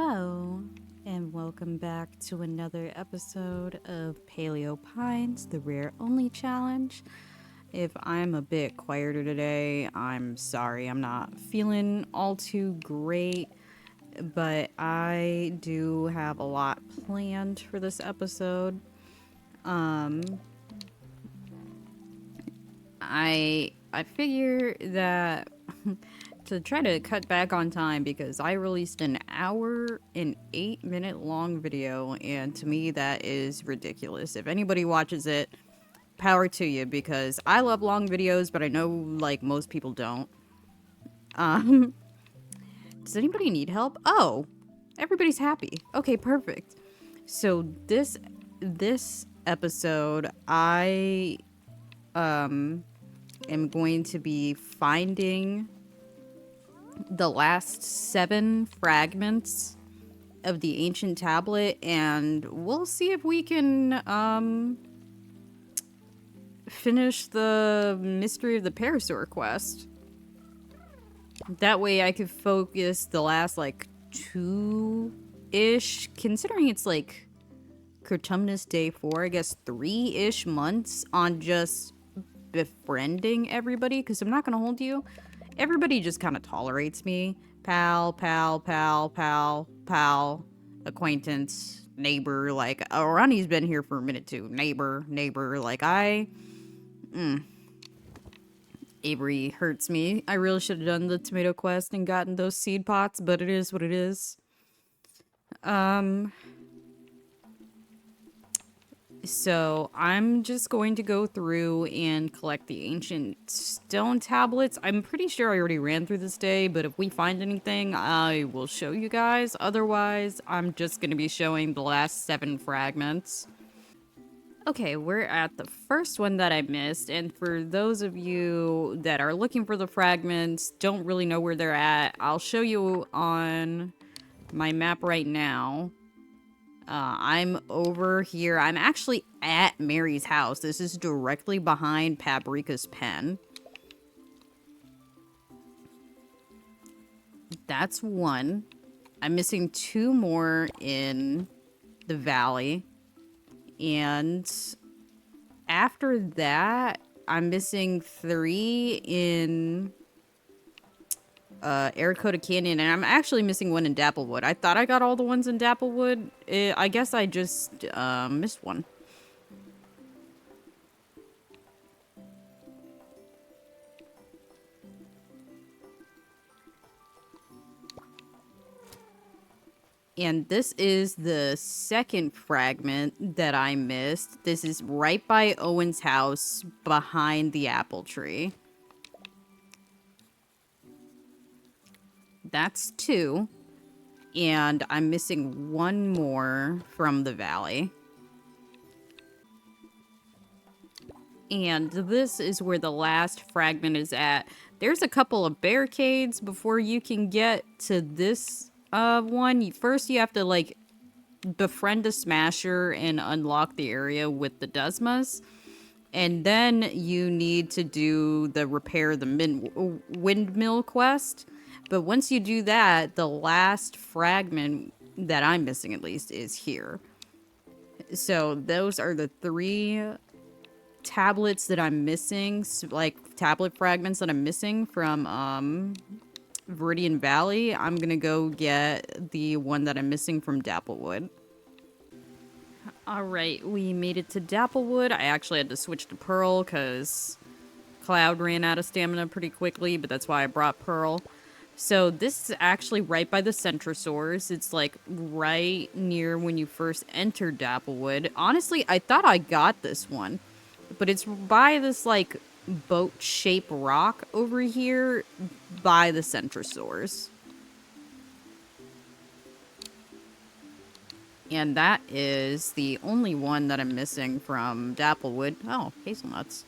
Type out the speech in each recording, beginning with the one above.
Hello, and welcome back to another episode of Paleo Pines, the Rare Only Challenge. If I'm a bit quieter today, I'm sorry. I'm not feeling all too great, but I do have a lot planned for this episode. I figure that to try to cut back on time because I released an hour and 8 minute long video, and to me that is ridiculous. If anybody watches it, power to you, because I love long videos, but I know like most people don't. Um does anybody need help? Oh, everybody's happy. Okay, perfect. So this episode I am going to be finding the last 7 fragments of the ancient tablet, and we'll see if we can finish the mystery of the Parasaur quest. That way I could focus the last like 2-ish, considering it's like Curtumnus day 4, I guess 3-ish months on just befriending everybody, because I'm not gonna hold you. Everybody just kind of tolerates me. Pal, pal, pal, pal, pal, acquaintance, neighbor. Like, oh, Ronnie's been here for a minute too. Neighbor, neighbor. Like, Avery hurts me. I really should have done the tomato quest and gotten those seed pots, but it is what it is. So I'm just going to go through and collect the ancient stone tablets. I'm pretty sure I already ran through this day, but if we find anything, I will show you guys. Otherwise, I'm just going to be showing the last 7 fragments. Okay, we're at the first one that I missed, and for those of you that are looking for the fragments, don't really know where they're at, I'll show you on my map right now. I'm over here. I'm actually at Mary's house. This is directly behind Paprika's pen. That's one. I'm missing 2 more in the valley. And after that, I'm missing 3 in Arakota Canyon, and I'm actually missing 1 in Dapplewood. I thought I got all the ones in Dapplewood. I guess I just missed one. And this is the second fragment that I missed. This is right by Owen's house, behind the apple tree. That's 2. And I'm missing 1 more from the valley. And this is where the last fragment is at. There's a couple of barricades before you can get to this one. First, you have to like befriend a smasher and unlock the area with the Desmas. And then you need to do the repair the windmill quest. But once you do that, the last fragment that I'm missing, at least, is here. So those are the 3 tablets that I'm missing, like tablet fragments that I'm missing from Viridian Valley. I'm gonna go get the one that I'm missing from Dapplewood. Alright, we made it to Dapplewood. I actually had to switch to Pearl because Cloud ran out of stamina pretty quickly, but that's why I brought Pearl. So this is actually right by the Centrosaurs. It's like right near when you first enter Dapplewood. Honestly, I thought I got this one, but it's by this like boat-shaped rock over here by the Centrosaurs. And that is the only one that I'm missing from Dapplewood. Oh, hazelnuts.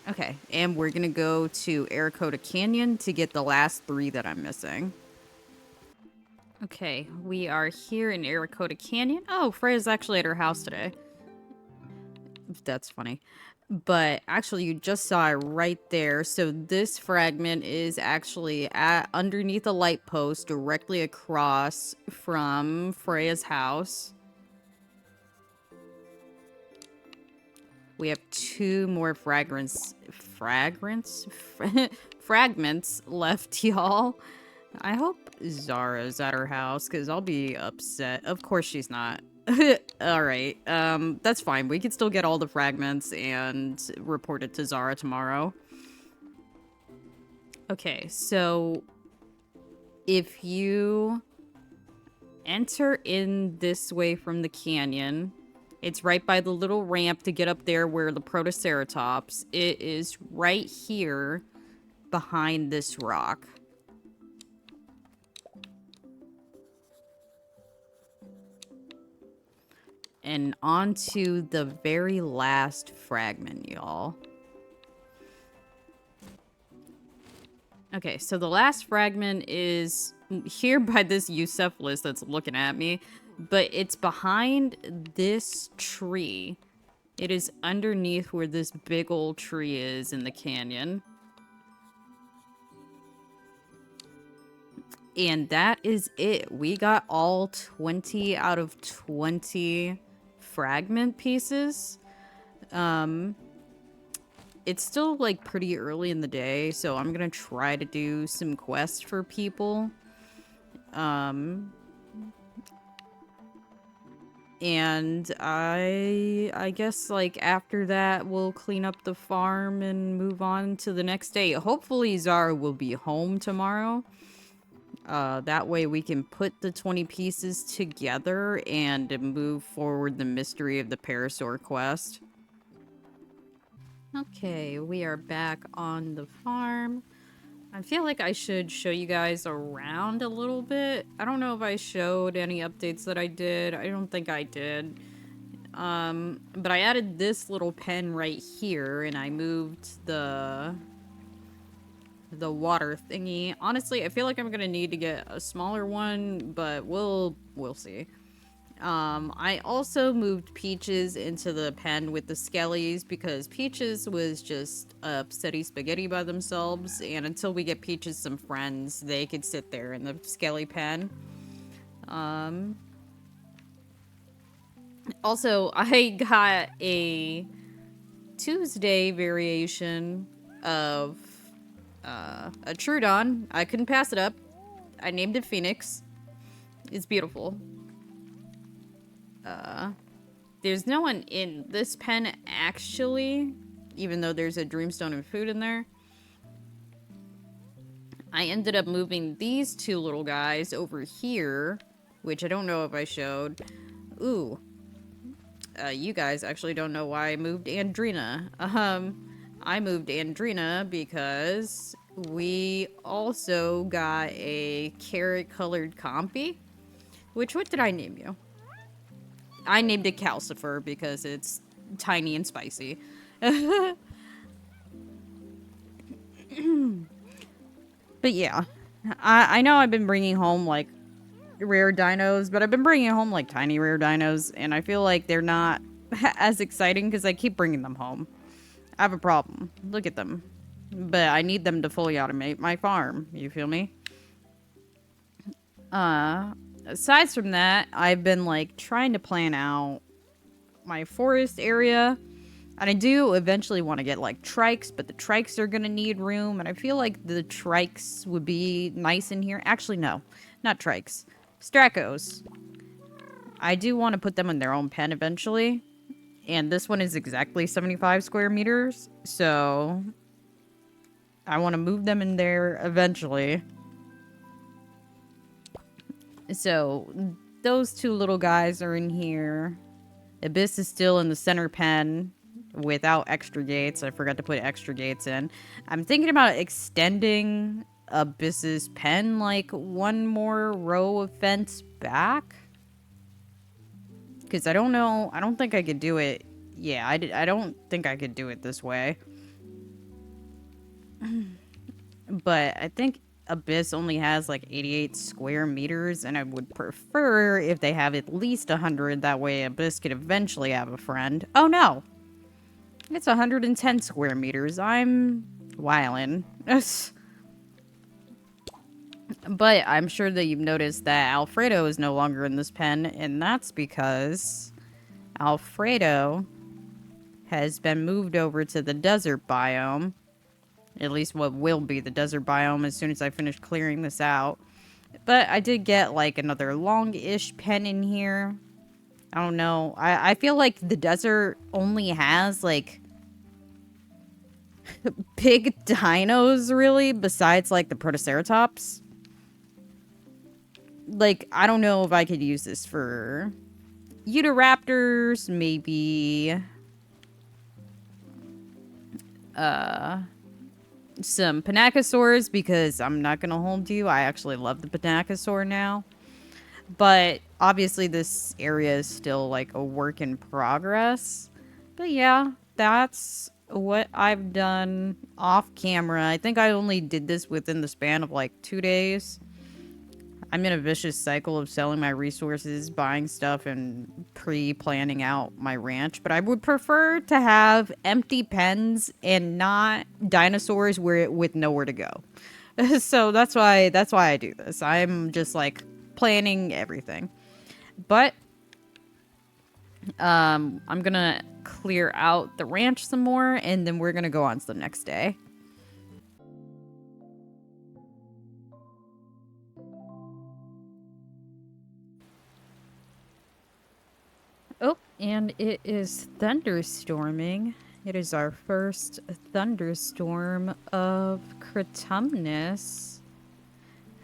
Okay, and we're gonna go to Arakota Canyon to get the last 3 that I'm missing. Okay, we are here in Arakota Canyon. Oh, Freya's actually at her house today. That's funny. But actually, you just saw it right there. So this fragment is actually underneath a light post directly across from Freya's house. We have 2 more fragments left, y'all. I hope Zara's at her house, because I'll be upset. Of course she's not. Alright, that's fine. We can still get all the fragments and report it to Zara tomorrow. Okay, so if you enter in this way from the canyon, it's right by the little ramp to get up there where the Protoceratops. It is right here behind this rock. And on to the very last fragment, y'all. Okay, so the last fragment is here by this Eucephalus that's looking at me, but it's behind this tree. It is underneath where this big old tree is in the canyon. And that is it. We got all 20 out of 20 fragment pieces. It's still like pretty early in the day, so I'm gonna try to do some quests for people. And I guess like after that we'll clean up the farm and move on to the next day. Hopefully Zara will be home tomorrow. That way we can put the 20 pieces together and move forward the mystery of the Parasaur quest. Okay, we are back on the farm. I feel like I should show you guys around a little bit. I don't know if I showed any updates that I did. I don't think I did. But I added this little pen right here, and I moved the water thingy. Honestly, I feel like I'm gonna need to get a smaller one, but we'll see. I also moved Peaches into the pen with the Skellies because Peaches was just upsetty spaghetti by themselves, and until we get Peaches some friends, they could sit there in the Skelly pen. Also, I got a Tuesday variation of a Trudon. I couldn't pass it up. I named it Phoenix. It's beautiful. There's no one in this pen, actually, even though there's a Dreamstone and food in there. I ended up moving these 2 little guys over here, which I don't know if I showed. Ooh. You guys actually don't know why I moved Andrina. I moved Andrina because we also got a carrot-colored Compy. What did I name you? I named it Calcifer because it's tiny and spicy. But yeah, I know I've been bringing home like rare dinos, but I've been bringing home like tiny rare dinos, and I feel like they're not as exciting because I keep bringing them home. I have a problem. Look at them. But I need them to fully automate my farm. You feel me? Aside from that, I've been like trying to plan out my forest area, and I do eventually want to get like trikes, but the trikes are gonna need room, and I feel like the trikes would be nice in here. Actually, no, not trikes, Stracos. I do want to put them in their own pen eventually, and this one is exactly 75 square meters, so I want to move them in there eventually. So, those 2 little guys are in here. Abyss is still in the center pen without extra gates. I forgot to put extra gates in. I'm thinking about extending Abyss's pen like 1 more row of fence back. Because I don't know. I don't think I could do it. Yeah, I don't think I could do it this way. But I think Abyss only has like 88 square meters, and I would prefer if they have at least 100. That way Abyss could eventually have a friend. Oh no! It's 110 square meters. I'm wildin'. But I'm sure that you've noticed that Alfredo is no longer in this pen, and that's because Alfredo has been moved over to the desert biome. At least what will be the desert biome as soon as I finish clearing this out. But I did get like another long-ish pen in here. I don't know. I feel like the desert only has like big dinos really, besides like the Protoceratops. Like, I don't know if I could use this for Utahraptors, maybe some Panachosaurs, because I'm not gonna hold you. I actually love the Panachosaur now. But obviously this area is still like a work in progress. But yeah, that's what I've done off camera. I think I only did this within the span of like 2 days. I'm in a vicious cycle of selling my resources, buying stuff, and pre-planning out my ranch. But I would prefer to have empty pens and not dinosaurs with nowhere to go. So that's why I do this. I'm just like planning everything. But I'm gonna clear out the ranch some more, and then we're gonna go on to the next day. Oh, and it is thunderstorming. It is our first thunderstorm of Critumnus.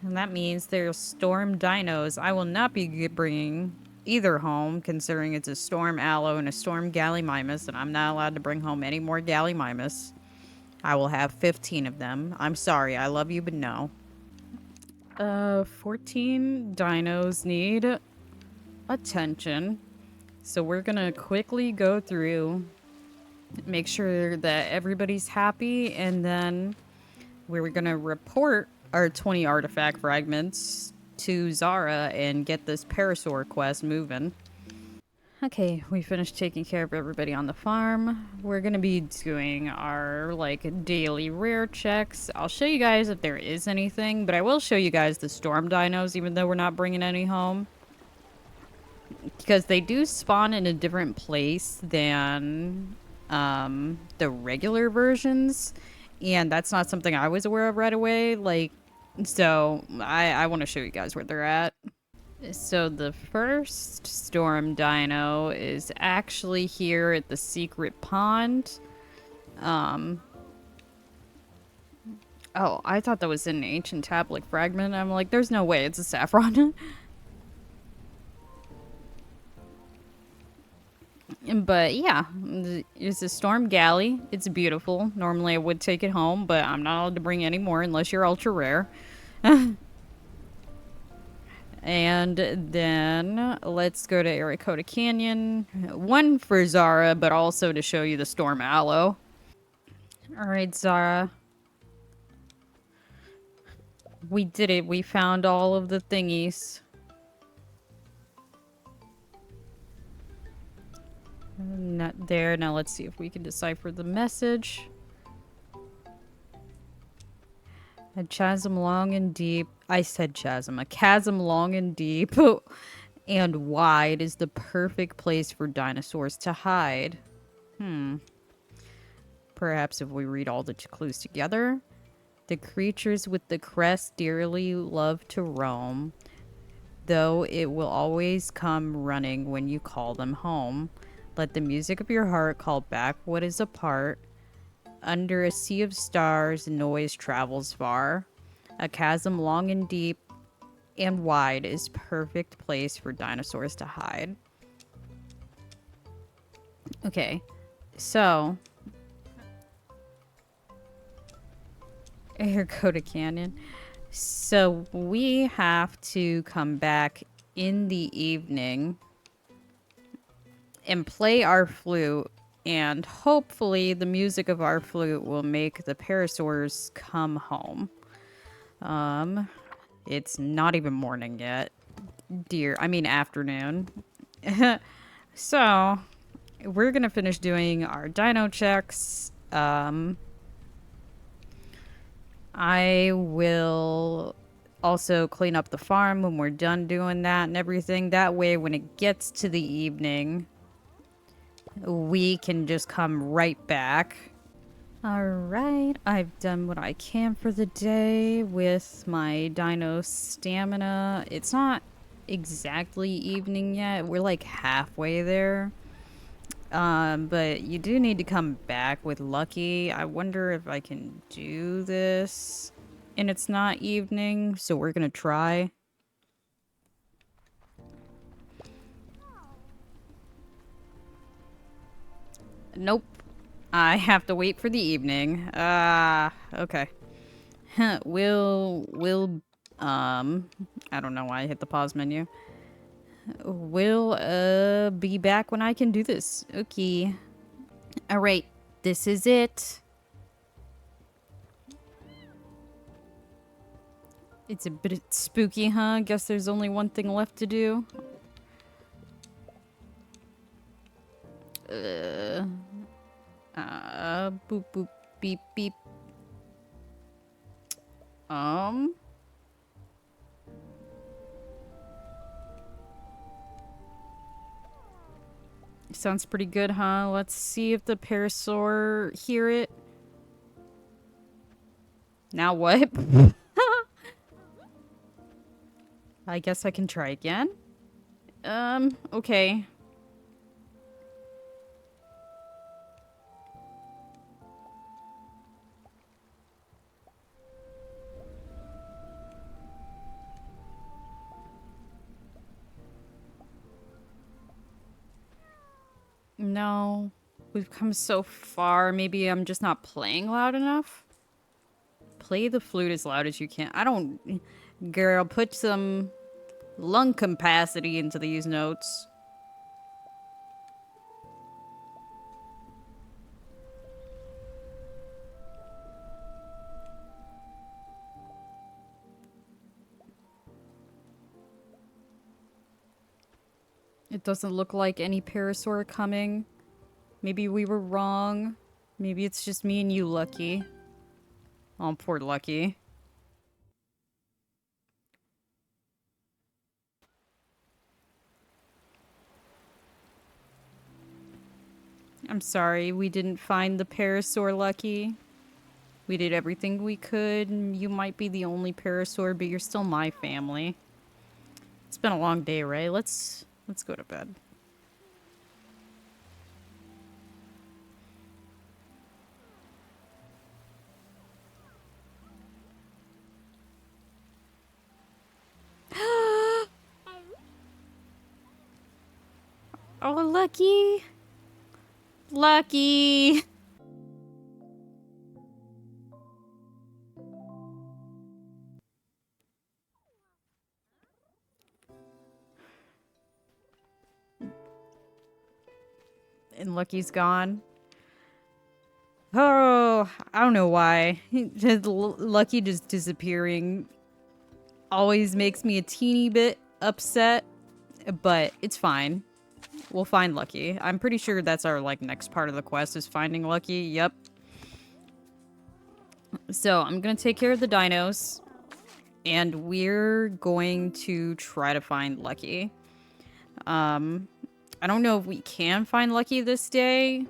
And that means there's storm dinos. I will not be bringing either home, considering it's a storm aloe and a storm gallimimus, and I'm not allowed to bring home any more gallimimus. I will have 15 of them. I'm sorry, I love you, but no. 14 dinos need attention. So we're gonna quickly go through, make sure that everybody's happy, and then we're gonna report our 20 artifact fragments to Zara and get this Parasaur quest moving. Okay, we finished taking care of everybody on the farm. We're gonna be doing our like daily rare checks. I'll show you guys if there is anything, but I will show you guys the storm dinos even though we're not bringing any home. Because they do spawn in a different place than the regular versions, and that's not something I was aware of right away. Like, so I want to show you guys where they're at. So the first storm dino is actually here at the secret pond. Oh, I thought that was an ancient tablet fragment. I'm like, there's no way it's a saffron. But yeah, it's a storm galley. It's beautiful. Normally I would take it home, but I'm not allowed to bring any more unless you're ultra rare. And then let's go to Arakota Canyon. One for Zara, but also to show you the storm aloe. Alright, Zara. We did it. We found all of the thingies. Not there. Now let's see if we can decipher the message. A chasm long and deep. I said chasm. A chasm long and deep and wide is the perfect place for dinosaurs to hide. Perhaps if we read all the clues together. The creatures with the crest dearly love to roam, though it will always come running when you call them home. Let the music of your heart call back what is apart. Under a sea of stars, noise travels far. A chasm long and deep and wide is perfect place for dinosaurs to hide. Okay, so Arakota Canyon. So we have to come back in the evening and play our flute, and hopefully the music of our flute will make the Parasaurs come home. It's not even morning yet. I mean afternoon. So, we're gonna finish doing our dino checks. I will also clean up the farm when we're done doing that and everything. That way, when it gets to the evening, we can just come right back. Alright, I've done what I can for the day with my dino stamina. It's not exactly evening yet. We're like halfway there. But you do need to come back with Lucky. I wonder if I can do this. And it's not evening, so we're gonna try. Nope. I have to wait for the evening. Okay. I don't know why I hit the pause menu. We'll, be back when I can do this. Okay. Alright, this is it. It's a bit spooky, huh? Guess there's only one thing left to do. Boop boop beep beep. Sounds pretty good, huh? Let's see if the Parasaur hear it. Now what? I guess I can try again. Okay. No. We've come so far. Maybe I'm just not playing loud enough? Play the flute as loud as you can. I don't... Girl, put some lung capacity into these notes. It doesn't look like any Parasaur coming. Maybe we were wrong. Maybe it's just me and you, Lucky. Oh, poor Lucky. I'm sorry, we didn't find the Parasaur, Lucky. We did everything we could. You might be the only Parasaur, but you're still my family. It's been a long day, right? Let's go to bed. Oh, Lucky. Lucky. And Lucky's gone. Oh, I don't know why. Just Lucky just disappearing always makes me a teeny bit upset, but it's fine. We'll find Lucky. I'm pretty sure that's our, like, next part of the quest is finding Lucky. Yep. So, I'm gonna take care of the dinos, and we're going to try to find Lucky. I don't know if we can find Lucky this day.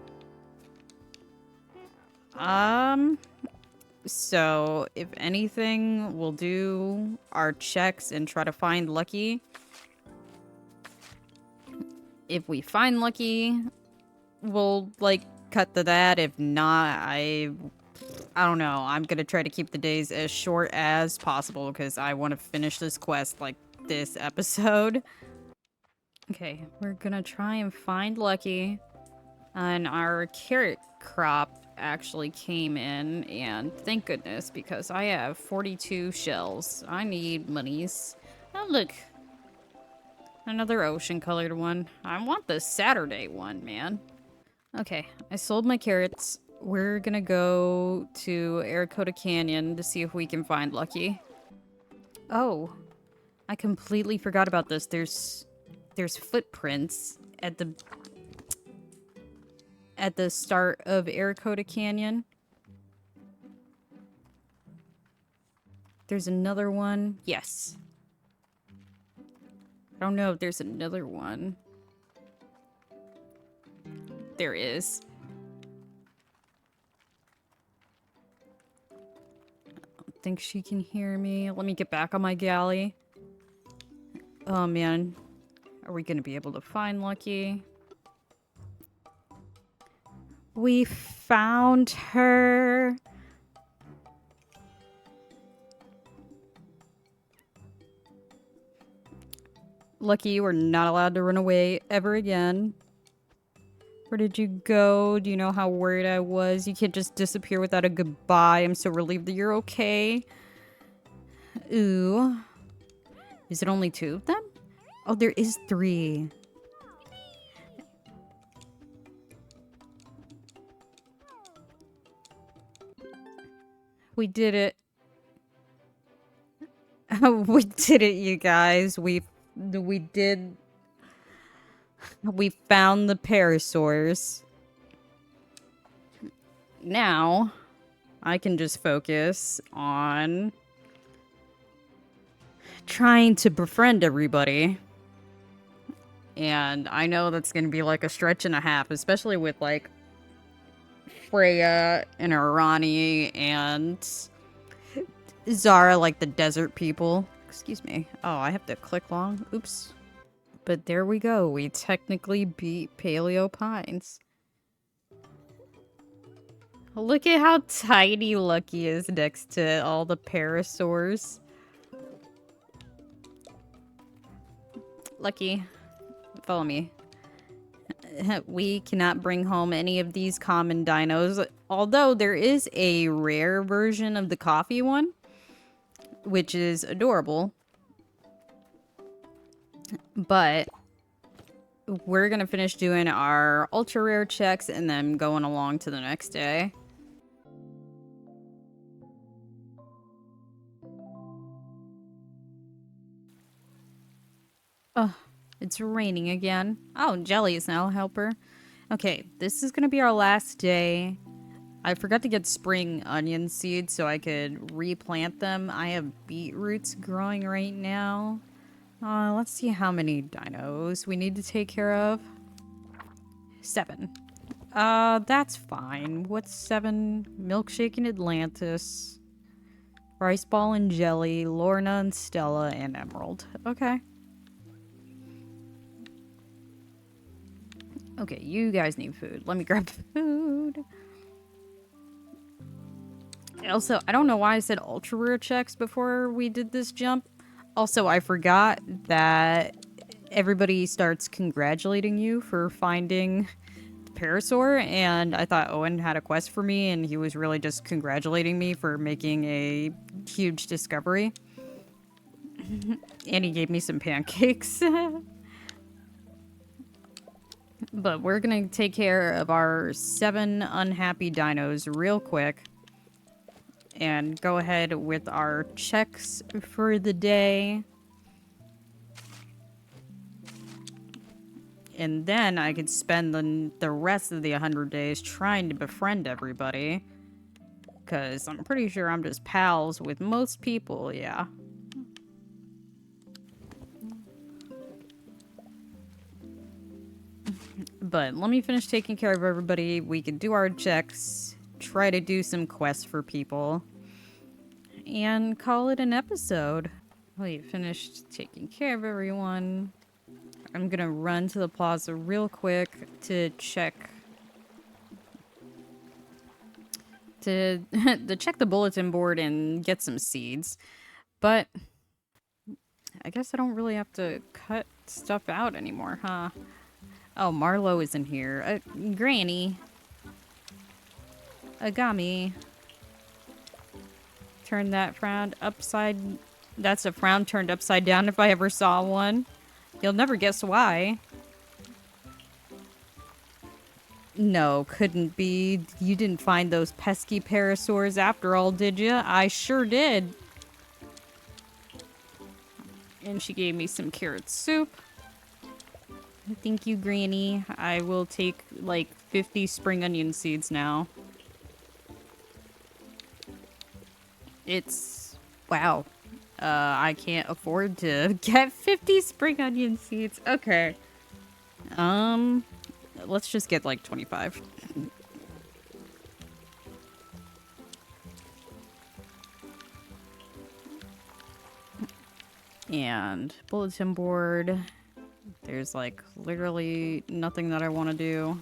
So, if anything, we'll do our checks and try to find Lucky. If we find Lucky, we'll, like, cut to that. If not, I don't know. I'm gonna try to keep the days as short as possible because I want to finish this quest, like, this episode. Okay, we're gonna try and find Lucky. And our carrot crop actually came in, and thank goodness, because I have 42 shells. I need monies. Oh, look. Another ocean-colored one. I want the Saturday one, man. Okay, I sold my carrots. We're gonna go to Arakota Canyon to see if we can find Lucky. Oh, I completely forgot about this. There's footprints at the... at the start of Arakota Canyon. There's another one. Yes. I don't know if there's another one. There is. I don't think she can hear me. Let me get back on my galley. Oh man. Are we gonna be able to find Lucky? We found her. Lucky, you are not allowed to run away ever again. Where did you go? Do you know how worried I was? You can't just disappear without a goodbye. I'm so relieved that you're okay. Ooh. Is it only 2 of them? Oh, there is 3. We did it. We did it, you guys. We found the Parasaurs. Now, I can just focus on trying to befriend everybody. And I know that's gonna be like a stretch and a half, especially with like Freya and Arani and Zara, like the desert people. Excuse me. Oh, I have to click long. Oops. But there we go. We technically beat Paleo Pines. Look at how tiny Lucky is next to all the Parasaurs. Lucky, follow me. We cannot bring home any of these common dinos, although there is a rare version of the coffee one, which is adorable. But we're gonna finish doing our ultra rare checks and then going along to the next day. Oh, it's raining again. Oh, Jelly is now a helper. Okay, this is gonna be our last day. I forgot to get spring onion seeds so I could replant them. I have beetroots growing right now. Let's see how many dinos we need to take care of. 7. That's fine. What's 7? Milkshake in Atlantis. Rice Ball and Jelly, Lorna and Stella, and Emerald. Okay. Okay, you guys need food. Let me grab food. Also, I don't know why I said ultra rare checks before we did this jump. Also, I forgot that everybody starts congratulating you for finding the Parasaur, and I thought Owen had a quest for me, and he was really just congratulating me for making a huge discovery. And he gave me some pancakes. But we're gonna take care of our 7 unhappy dinos real quick. And go ahead with our checks for the day. And then I could spend the rest of the 100 days trying to befriend everybody. Because I'm pretty sure I'm just pals with most people, yeah. But let me finish taking care of everybody. We can do our checks, try to do some quests for people, and call it an episode. We finished taking care of everyone. I'm gonna run to the plaza real quick to check to check the bulletin board and get some seeds. But I guess I don't really have to cut stuff out anymore, huh? Oh, Marlo isn't here. Granny. Agami. Turn that frown upside... That's a frown turned upside down if I ever saw one. You'll never guess why. No, couldn't be. You didn't find those pesky parasaurs after all, did you? I sure did. And she gave me some carrot soup. Thank you, Granny. I will take like 50 spring onion seeds now. It's... wow. I can't afford to get 50 spring onion seeds. Okay. Let's just get like 25. And bulletin board. There's like literally nothing that I want to do.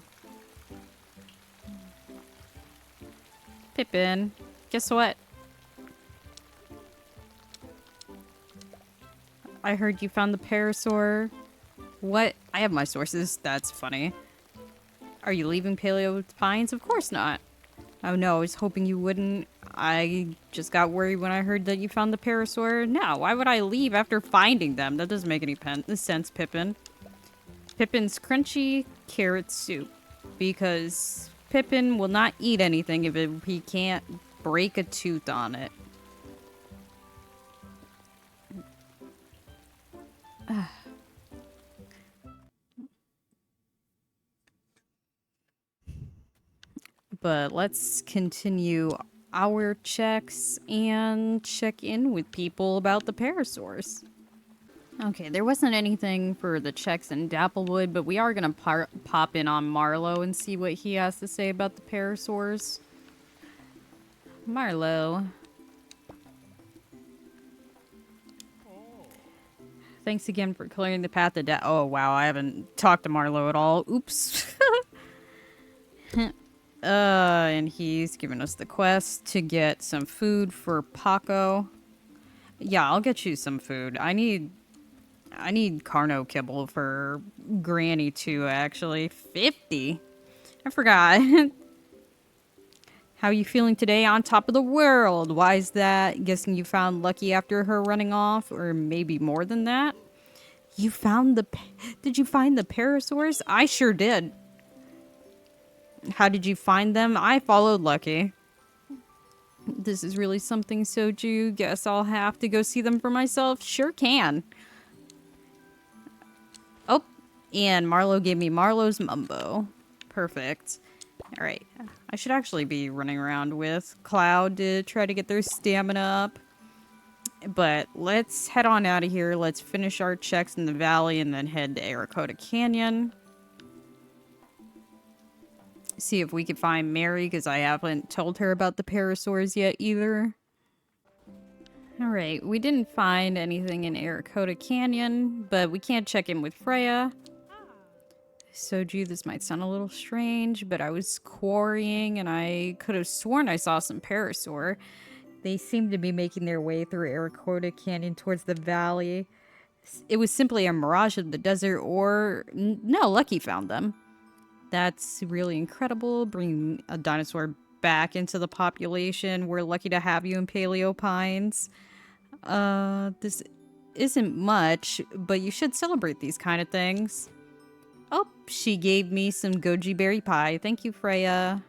Pippin, guess what? I heard you found the Parasaur. What? I have my sources. That's funny. Are you leaving Paleo Pines? Of course not. Oh no, I was hoping you wouldn't. I just got worried when I heard that you found the Parasaur. No, why would I leave after finding them? That doesn't make any sense, Pippin. Pippin's crunchy carrot soup. Because Pippin will not eat anything if he can't break a tooth on it. But let's continue our checks and check in with people about the Parasaurs. Okay, there wasn't anything for the checks in Dapplewood, but we are going to pop in on Marlowe and see what he has to say about the Parasaurs. Marlowe. Thanks again for clearing the path to oh, wow, I haven't talked to Marlowe at all. Oops. And he's given us the quest to get some food for Paco. Yeah, I'll get you some food. I need Carno kibble for Granny too, actually. 50? I forgot. How are you feeling today? On top of the world. Why is that? Guessing you found Lucky after her running off? Or maybe more than that? You found the... Did you find the Parasaurs? I sure did. How did you find them? I followed Lucky. This is really something, Soju. Guess I'll have to go see them for myself. Sure can. Oh, and Marlowe gave me Marlowe's Mumbo. Perfect. Alright. I should actually be running around with Cloud to try to get their stamina up. But let's head on out of here. Let's finish our checks in the valley and then head to Arakota Canyon. See if we can find Mary, because I haven't told her about the Parasaurs yet either. Alright, we didn't find anything in Arakota Canyon, but we can't check in with Freya. Soju, this might sound a little strange, but I was quarrying and I could have sworn I saw some Parasaur. They seem to be making their way through Arakota Canyon towards the valley. It was simply a mirage of the desert, or... no, Lucky found them. That's really incredible, bringing a dinosaur back into the population. We're lucky to have you in Paleo Pines. This isn't much, but you should celebrate these kind of things. Oh, she gave me some goji berry pie. Thank you, Freya.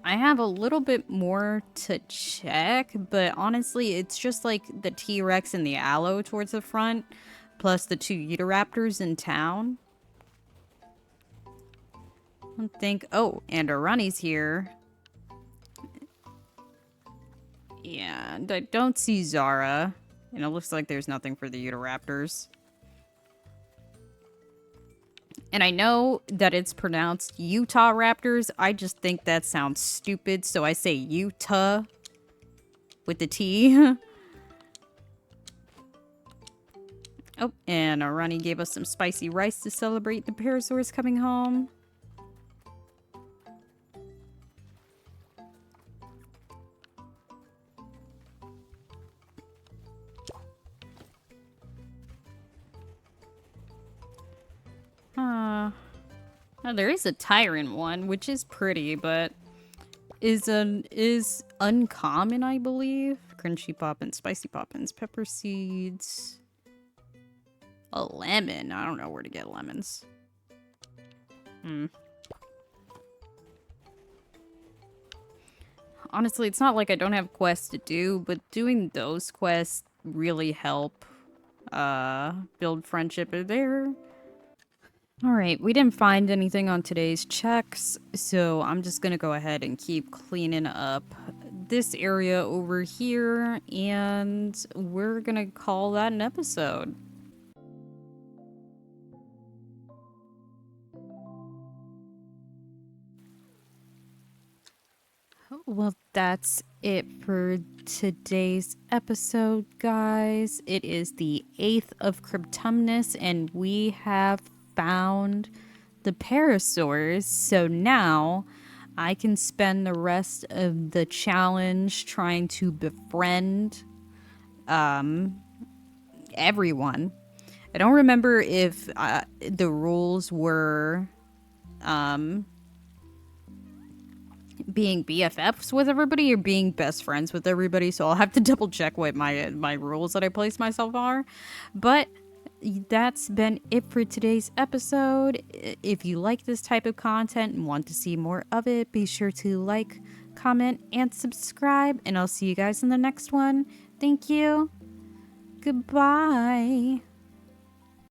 I have a little bit more to check, but honestly, it's just like the T-Rex and the Aloe towards the front. Plus the 2 Utahraptors in town. I think... oh, and Arani's here. Yeah, and I don't see Zara. And it looks like there's nothing for the Utahraptors. And I know that it's pronounced Utah Raptors. I just think that sounds stupid, so I say Utah with the T. Oh, and Arani gave us some spicy rice to celebrate the Parasaurs coming home. Now there is a tyrant one, which is pretty, but is uncommon, I believe. Crunchy poppins, spicy poppins, pepper seeds. A lemon. I don't know where to get lemons. Honestly, it's not like I don't have quests to do, but doing those quests really help build friendship there. Alright, we didn't find anything on today's checks, so I'm just gonna go ahead and keep cleaning up this area over here, and we're gonna call that an episode. Well, that's it for today's episode, guys. It is the 8th of Cryptumnus, and we have found the Parasaurs. So now I can spend the rest of the challenge trying to befriend everyone. I don't remember if the rules were being BFFs with everybody or being best friends with everybody, so I'll have to double check what my rules that I place myself are. But that's been it for today's episode. If you like this type of content and want to see more of it, be sure to like, comment, and subscribe, and I'll see you guys in the next one. Thank you. Goodbye.